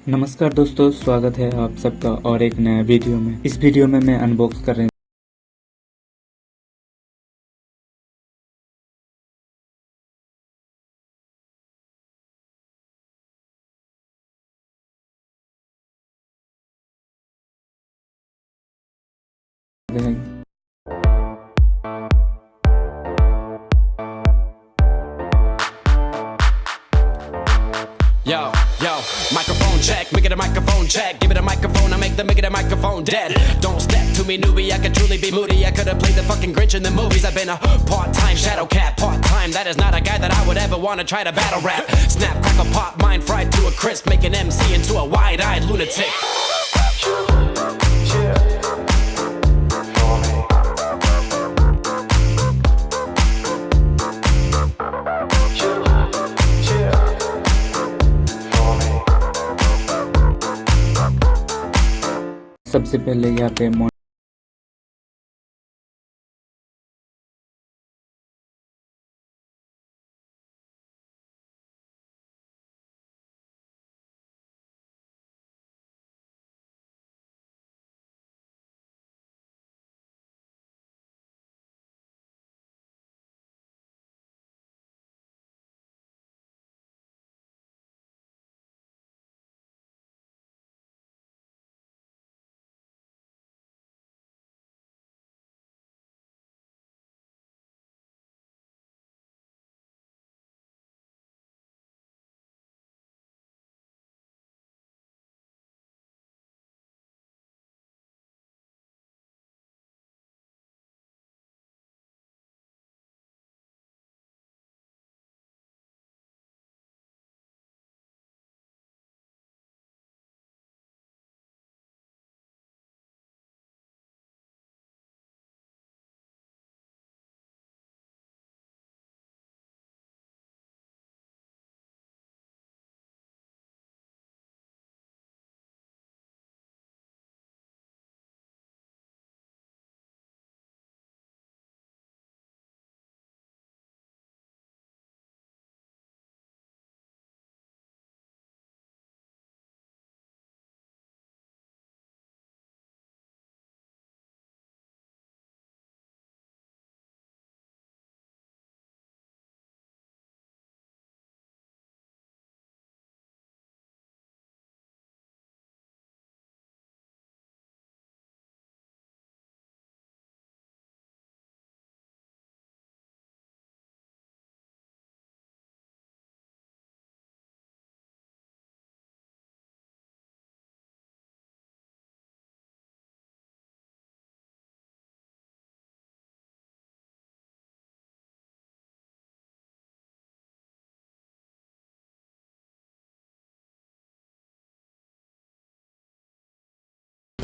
नमस्कार दोस्तों, स्वागत है आप सबका और एक नया वीडियो में। इस वीडियो में मैं अनबॉक्स कर रही हूँ। Yo, yo, microphone check, make it a microphone check. Give it a microphone, I make it a microphone dead. Don't step to me, newbie, I could truly be moody. I could have played the fucking Grinch in the movies. I've been a part-time shadow cat, part-time. That is not a guy that I would ever want to try to battle rap. Snap, crackle, pop, mind fried to a crisp. Make an MC into a wide-eyed lunatic. सबसे पहले यहाँ पे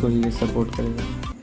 को ही support करेगा।